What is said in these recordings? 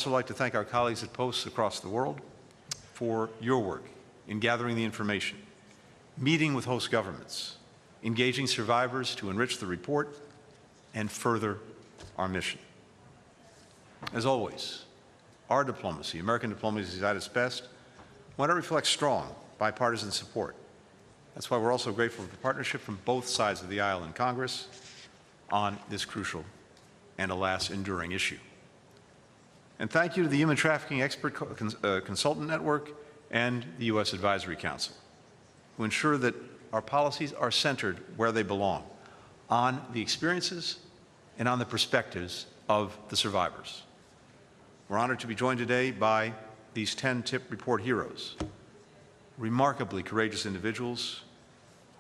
I'd also like to thank our colleagues at posts across the world for your work in gathering the information, meeting with host governments, engaging survivors to enrich the report, and further our mission. As always, our diplomacy, American diplomacy, is at its best when it reflects strong bipartisan support. That's why we're also grateful for the partnership from both sides of the aisle in Congress on this crucial and, alas, enduring issue. And thank you to the Human Trafficking Expert Consultant Network and the U.S. Advisory Council, who ensure that our policies are centered where they belong, on the experiences and on the perspectives of the survivors. We're honored to be joined today by these 10 TIP report heroes, remarkably courageous individuals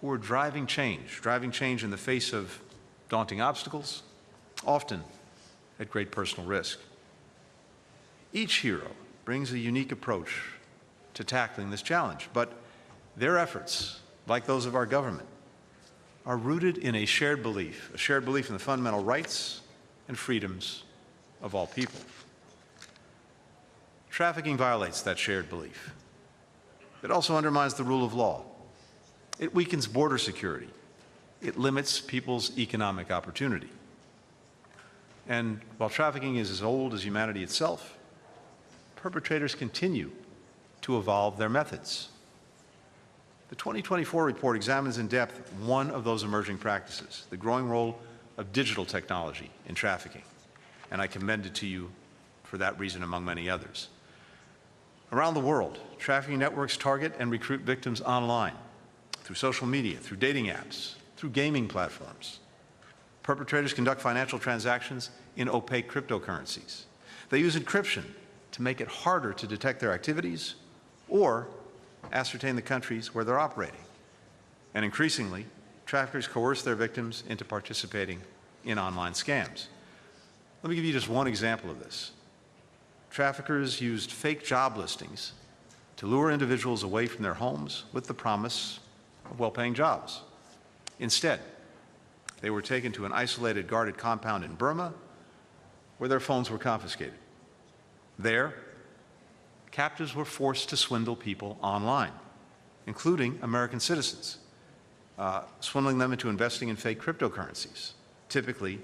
who are driving change in the face of daunting obstacles, often at great personal risk. Each hero brings a unique approach to tackling this challenge, but their efforts, like those of our government, are rooted in a shared belief in the fundamental rights and freedoms of all people. Trafficking violates that shared belief. It also undermines the rule of law. It weakens border security. It limits people's economic opportunity. And while trafficking is as old as humanity itself, perpetrators continue to evolve their methods. The 2024 report examines in depth one of those emerging practices, the growing role of digital technology in trafficking, and I commend it to you for that reason, among many others. Around the world, trafficking networks target and recruit victims online, through social media, through dating apps, through gaming platforms. Perpetrators conduct financial transactions in opaque cryptocurrencies. They use encryption to make it harder to detect their activities or ascertain the countries where they're operating. And increasingly, traffickers coerce their victims into participating in online scams. Let me give you just one example of this. Traffickers used fake job listings to lure individuals away from their homes with the promise of well-paying jobs. Instead, they were taken to an isolated guarded compound in Burma where their phones were confiscated. There, captives were forced to swindle people online, including American citizens, swindling them into investing in fake cryptocurrencies, typically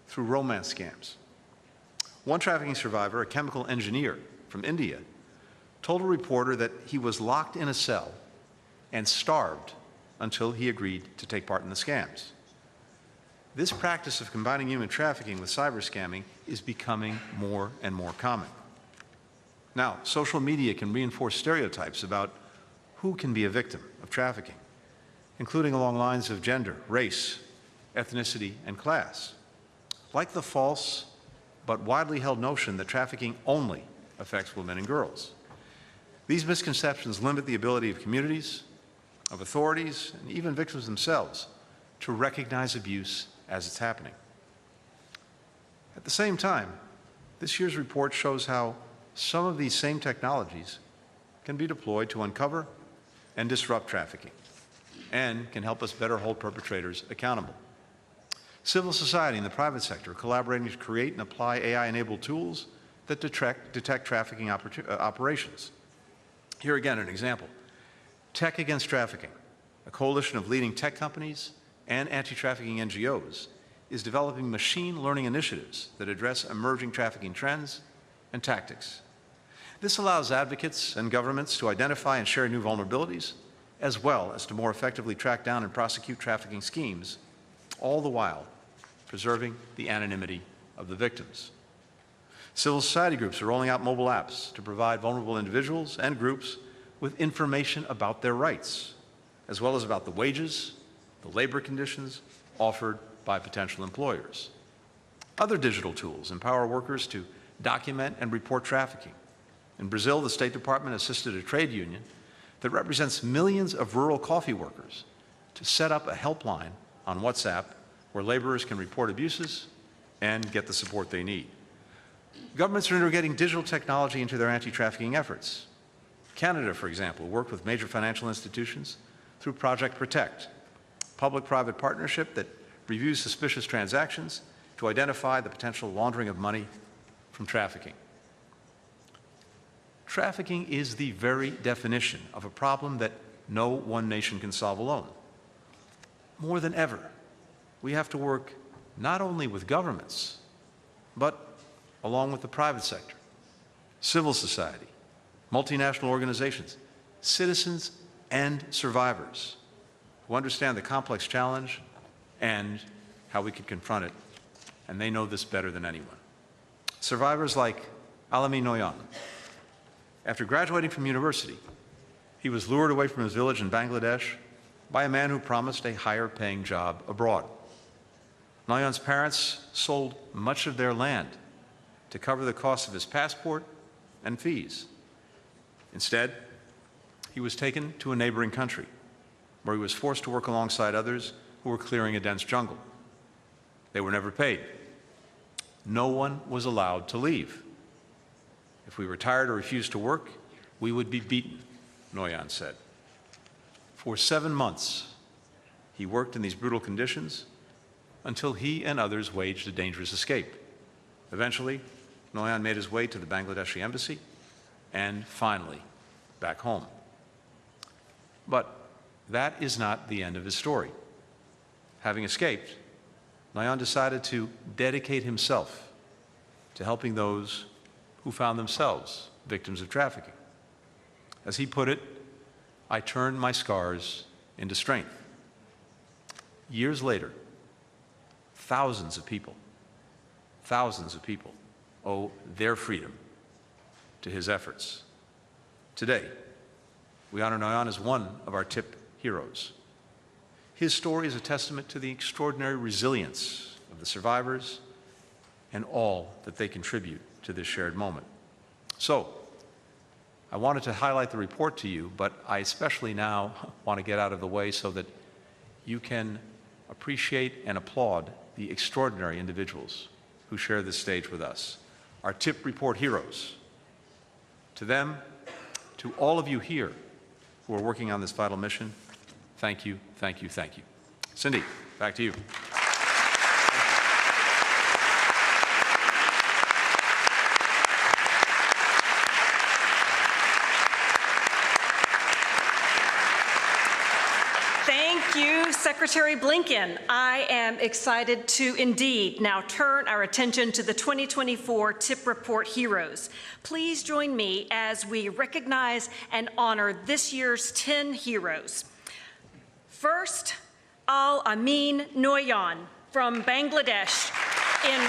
through romance scams. One trafficking survivor, a chemical engineer from India, told a reporter that he was locked in a cell and starved until he agreed to take part in the scams. This practice of combining human trafficking with cyber scamming is becoming more and more common. Now, social media can reinforce stereotypes about who can be a victim of trafficking, including along lines of gender, race, ethnicity, and class, like the false but widely held notion that trafficking only affects women and girls. These misconceptions limit the ability of communities, of authorities, and even victims themselves to recognize abuse as it's happening. At the same time, this year's report shows how some of these same technologies can be deployed to uncover and disrupt trafficking and can help us better hold perpetrators accountable. Civil society and the private sector are collaborating to create and apply AI-enabled tools that detect trafficking operations. Here again, an example. Tech Against Trafficking, a coalition of leading tech companies and anti-trafficking NGOs, is developing machine learning initiatives that address emerging trafficking trends and tactics. This allows advocates and governments to identify and share new vulnerabilities, as well as to more effectively track down and prosecute trafficking schemes, all the while preserving the anonymity of the victims. Civil society groups are rolling out mobile apps to provide vulnerable individuals and groups with information about their rights, as well as about the wages, the labor conditions offered by potential employers. Other digital tools empower workers to document and report trafficking. In Brazil, the State Department assisted a trade union that represents millions of rural coffee workers to set up a helpline on WhatsApp where laborers can report abuses and get the support they need. Governments are integrating digital technology into their anti-trafficking efforts. Canada, for example, worked with major financial institutions through Project Protect, a public-private partnership that reviews suspicious transactions to identify the potential laundering of money from trafficking. Trafficking is the very definition of a problem that no one nation can solve alone. More than ever, we have to work not only with governments, but along with the private sector, civil society, multinational organizations, citizens and survivors who understand the complex challenge and how we can confront it, and they know this better than anyone. Survivors like Alami Noyan. After graduating from university, he was lured away from his village in Bangladesh by a man who promised a higher-paying job abroad. Noyan's parents sold much of their land to cover the cost of his passport and fees. Instead, he was taken to a neighboring country, where he was forced to work alongside others who were clearing a dense jungle. They were never paid. No one was allowed to leave. If we retired or refused to work, we would be beaten, Noyan said. For 7 months, he worked in these brutal conditions until he and others waged a dangerous escape. Eventually, Noyan made his way to the Bangladeshi embassy and finally back home. But that is not the end of his story. Having escaped, Noyan decided to dedicate himself to helping those who found themselves victims of trafficking. As he put it, I turned my scars into strength. Years later, thousands of people owe their freedom to his efforts. Today, we honor Noyan as one of our TIP heroes. His story is a testament to the extraordinary resilience of the survivors and all that they contribute to this shared moment. So, I wanted to highlight the report to you, but I especially now want to get out of the way so that you can appreciate and applaud the extraordinary individuals who share this stage with us, our TIP report heroes. To them, to all of you here who are working on this vital mission, thank you, thank you, thank you. Cindy, back to you. Secretary Blinken, I am excited to indeed now turn our attention to the 2024 TIP Report Heroes. Please join me as we recognize and honor this year's 10 heroes. First, Al Amin Noyan from Bangladesh in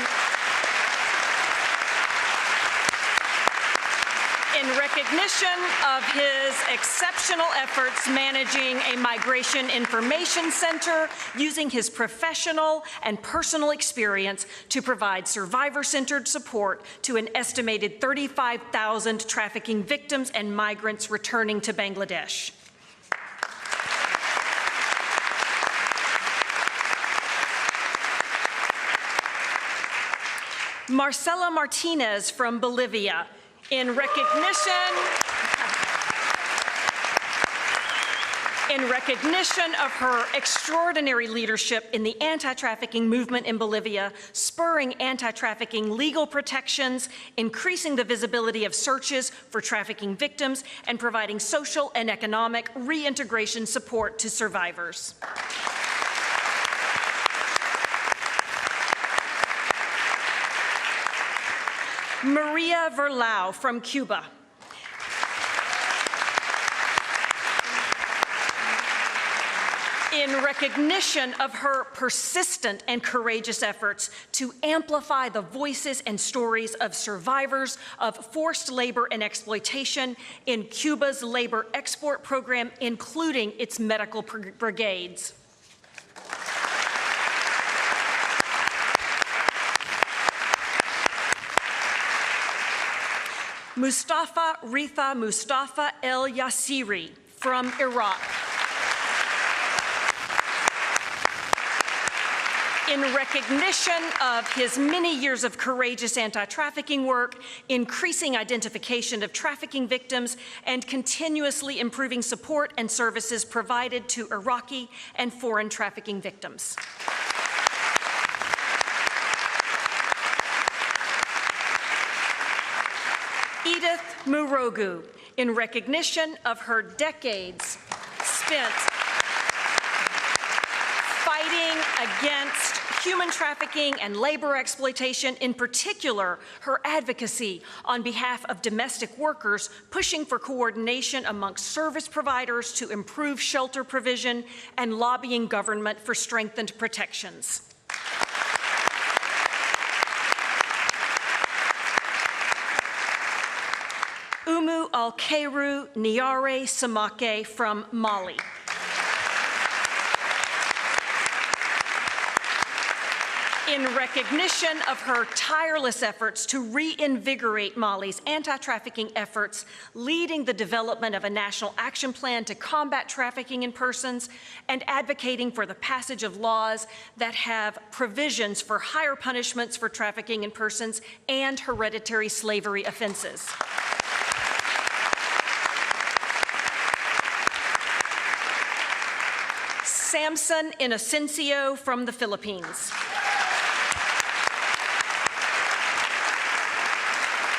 recognition of his exceptional efforts managing a migration information center, using his professional and personal experience to provide survivor-centered support to an estimated 35,000 trafficking victims and migrants returning to Bangladesh. Marcela Martinez from Bolivia, in recognition of her extraordinary leadership in the anti-trafficking movement in Bolivia, spurring anti-trafficking legal protections, increasing the visibility of searches for trafficking victims, and providing social and economic reintegration support to survivors. Maria Verlau from Cuba. In recognition of her persistent and courageous efforts to amplify the voices and stories of survivors of forced labor and exploitation in Cuba's labor export program, including its medical brigades. Mustafa Ritha Mustafa El Yassiri from Iraq. In recognition of his many years of courageous anti-trafficking work, increasing identification of trafficking victims, and continuously improving support and services provided to Iraqi and foreign trafficking victims. Edith Morogo, in recognition of her decades spent fighting against human trafficking and labor exploitation, in particular, her advocacy on behalf of domestic workers, pushing for coordination amongst service providers to improve shelter provision and lobbying government for strengthened protections. Umu Alkeru Niare Samake from Mali. In recognition of her tireless efforts to reinvigorate Mali's anti-trafficking efforts, leading the development of a national action plan to combat trafficking in persons, and advocating for the passage of laws that have provisions for higher punishments for trafficking in persons and hereditary slavery offenses. Samson Inocencio from the Philippines.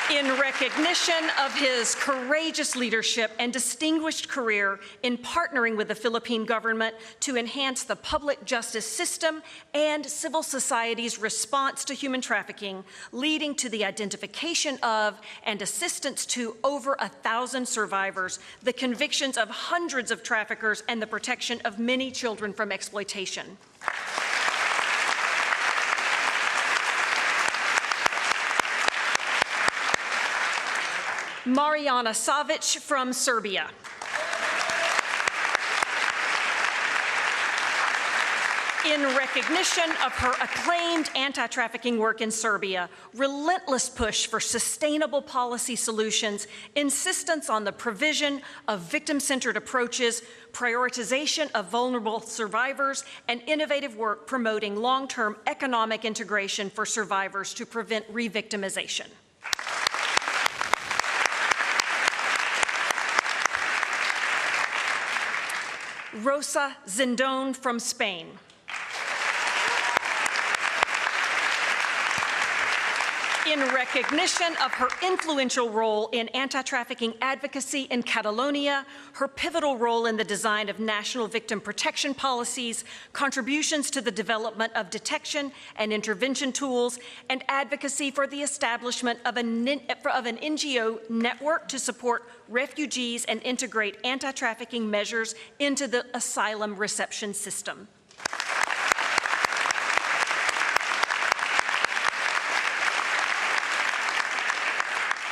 In recognition of his courageous leadership and distinguished career in partnering with the Philippine government to enhance the public justice system and civil society's response to human trafficking, leading to the identification of and assistance to over 1,000 survivors, the convictions of hundreds of traffickers, and the protection of many children from exploitation. Mariana Savic from Serbia. In recognition of her acclaimed anti-trafficking work in Serbia, relentless push for sustainable policy solutions, insistence on the provision of victim-centered approaches, prioritization of vulnerable survivors, and innovative work promoting long-term economic integration for survivors to prevent re-victimization. Rosa Zindón from Spain. In recognition of her influential role in anti-trafficking advocacy in Catalonia, her pivotal role in the design of national victim protection policies, contributions to the development of detection and intervention tools, and advocacy for the establishment of an NGO network to support refugees and integrate anti-trafficking measures into the asylum reception system.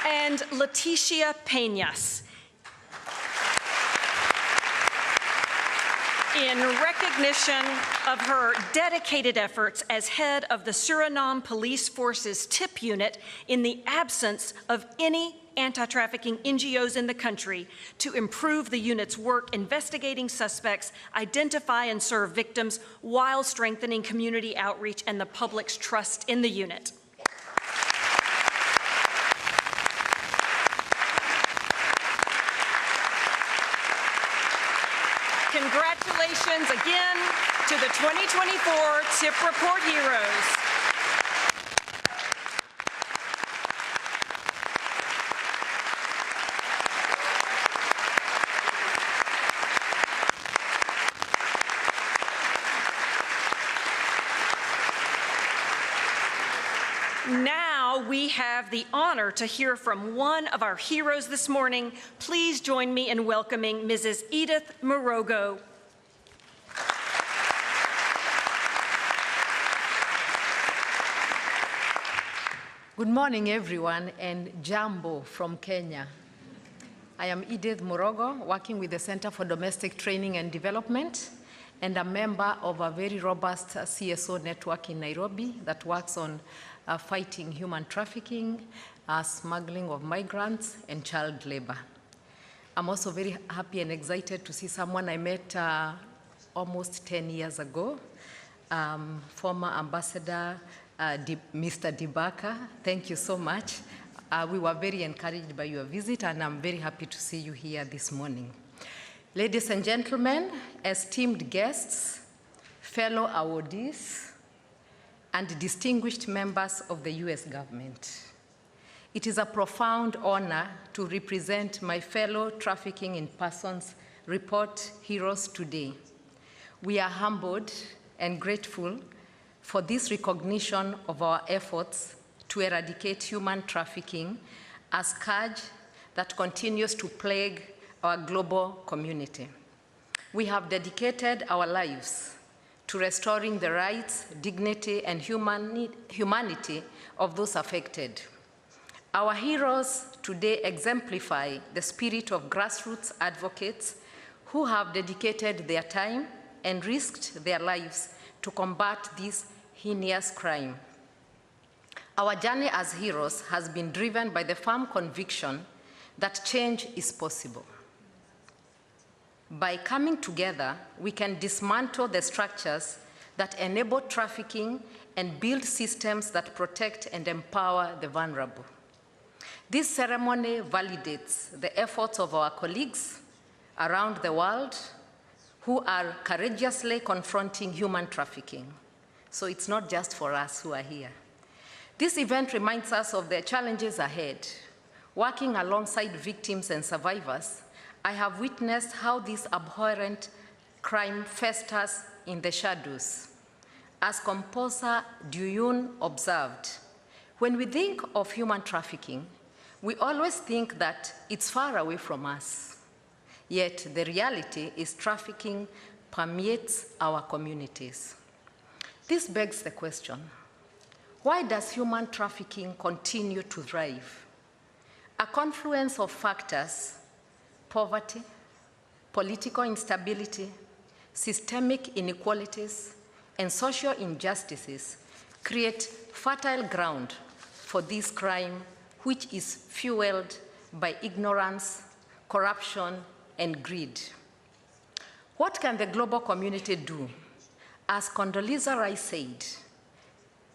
And Leticia Peñas. In recognition of her dedicated efforts as head of the Suriname Police Force's TIP unit in the absence of any anti-trafficking NGOs in the country to improve the unit's work investigating suspects, identify and serve victims while strengthening community outreach and the public's trust in the unit. Congratulations again to the 2024 TIP Report Heroes. Now we have the honor to hear from one of our heroes this morning. Please join me in welcoming Mrs. Edith Morogo. Good morning, everyone, and Jambo from Kenya. I am Edith Morogo, working with the Center for Domestic Training and Development, and a member of a very robust CSO network in Nairobi that works on fighting human trafficking, smuggling of migrants, and child labor. I'm also very happy and excited to see someone I met almost 10 years ago, former Ambassador Mr. Dibaka. Thank you so much. We were very encouraged by your visit, and I'm very happy to see you here this morning. Ladies and gentlemen, esteemed guests, fellow awardees, and distinguished members of the US government, It is a profound honor to represent my fellow Trafficking in Persons Report heroes today. We are humbled and grateful for this recognition of our efforts to eradicate human trafficking, a scourge that continues to plague our global community. We have dedicated our lives to restoring the rights, dignity, and humanity of those affected. Our heroes today exemplify the spirit of grassroots advocates who have dedicated their time and risked their lives to combat this heinous crime. Our journey as heroes has been driven by the firm conviction that change is possible. By coming together, we can dismantle the structures that enable trafficking and build systems that protect and empower the vulnerable. This ceremony validates the efforts of our colleagues around the world who are courageously confronting human trafficking. So it's not just for us who are here. This event reminds us of the challenges ahead. Working alongside victims and survivors, I have witnessed how this abhorrent crime festers in the shadows. As composer Duyun observed, when we think of human trafficking, we always think that it's far away from us. Yet the reality is trafficking permeates our communities. This begs the question, why does human trafficking continue to thrive? A confluence of factors: poverty, political instability, systemic inequalities, and social injustices create fertile ground for this crime, which is fueled by ignorance, corruption, and greed. What can the global community do? As Condoleezza Rice said,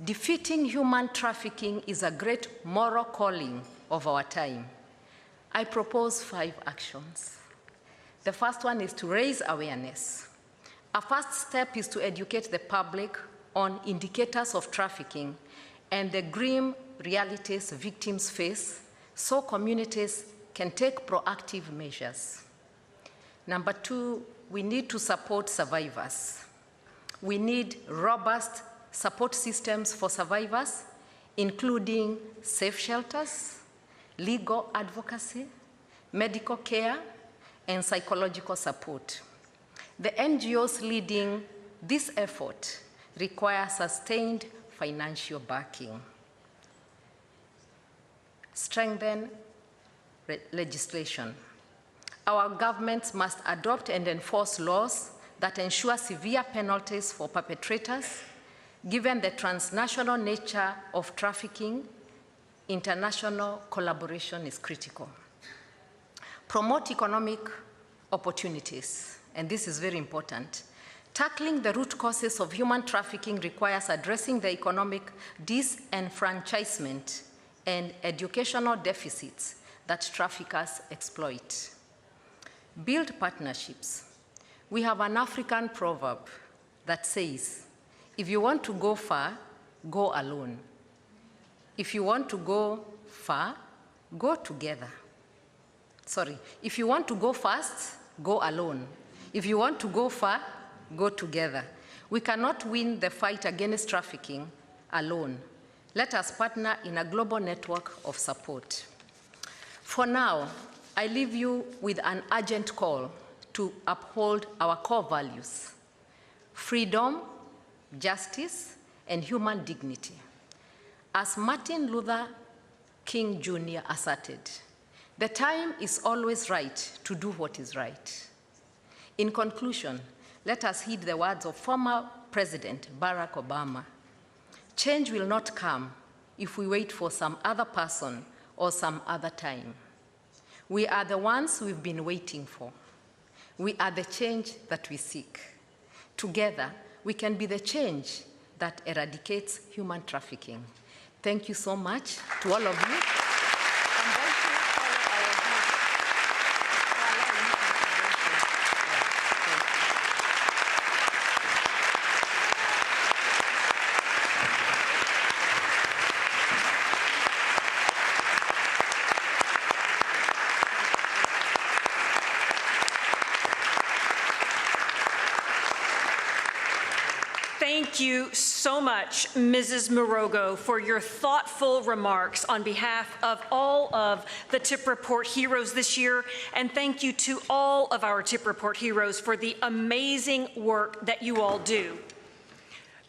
defeating human trafficking is a great moral calling of our time. I propose 5 actions. The first one is to raise awareness. A first step is to educate the public on indicators of trafficking and the grim realities victims face so communities can take proactive measures. Number 2, we need to support survivors. We need robust support systems for survivors, including safe shelters, legal advocacy, medical care, and psychological support. The NGOs leading this effort require sustained financial backing. Strengthen legislation. Our governments must adopt and enforce laws that ensure severe penalties for perpetrators. Given the transnational nature of trafficking, international collaboration is critical. Promote economic opportunities, and this is very important. Tackling the root causes of human trafficking requires addressing the economic disenfranchisement and educational deficits that traffickers exploit. Build partnerships. We have an African proverb that says, if you want to go far, go alone. If you want to go far, go together. Sorry, if you want to go fast, go alone. If you want to go far, go together. We cannot win the fight against trafficking alone. Let us partner in a global network of support. For now, I leave you with an urgent call to uphold our core values: freedom, justice, and human dignity. As Martin Luther King Jr. asserted, the time is always right to do what is right. In conclusion, let us heed the words of former President Barack Obama. Change will not come if we wait for some other person or some other time. We are the ones we've been waiting for. We are the change that we seek. Together, we can be the change that eradicates human trafficking. Thank you so much to all of you. And thank you to all of our youth for allowing me to Thank you so much, Mrs. Morogo, for your thoughtful remarks on behalf of all of the TIP Report heroes this year, and thank you to all of our TIP Report heroes for the amazing work that you all do.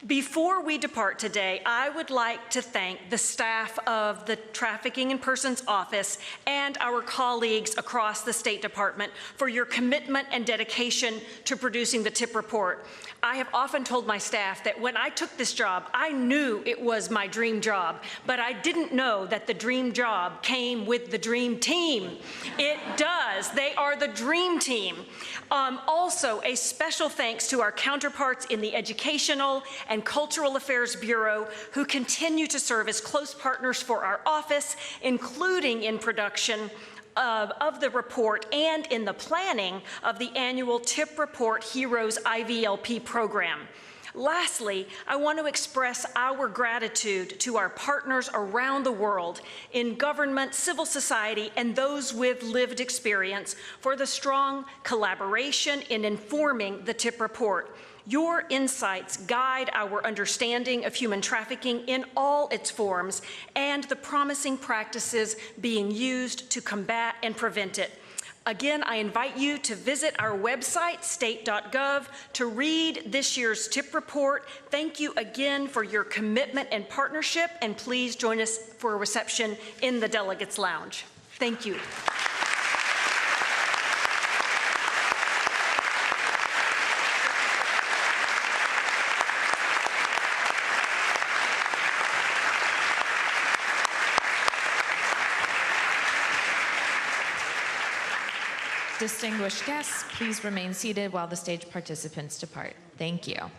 Before we depart today, I would like to thank the staff of the Trafficking in Persons Office and our colleagues across the State Department for your commitment and dedication to producing the TIP Report. I have often told my staff that when I took this job, I knew it was my dream job, but I didn't know that the dream job came with the dream team. It does. They are the dream team. Also, a special thanks to our counterparts in the Educational and Cultural Affairs Bureau, who continue to serve as close partners for our office, including in production of the report and in the planning of the annual TIP Report Heroes IVLP program. Lastly, I want to express our gratitude to our partners around the world in government, civil society, and those with lived experience for the strong collaboration in informing the TIP Report. Your insights guide our understanding of human trafficking in all its forms and the promising practices being used to combat and prevent it. Again, I invite you to visit our website, state.gov, to read this year's TIP Report. Thank you again for your commitment and partnership, and please join us for a reception in the Delegates Lounge. Thank you. Distinguished guests, please remain seated while the stage participants depart. Thank you.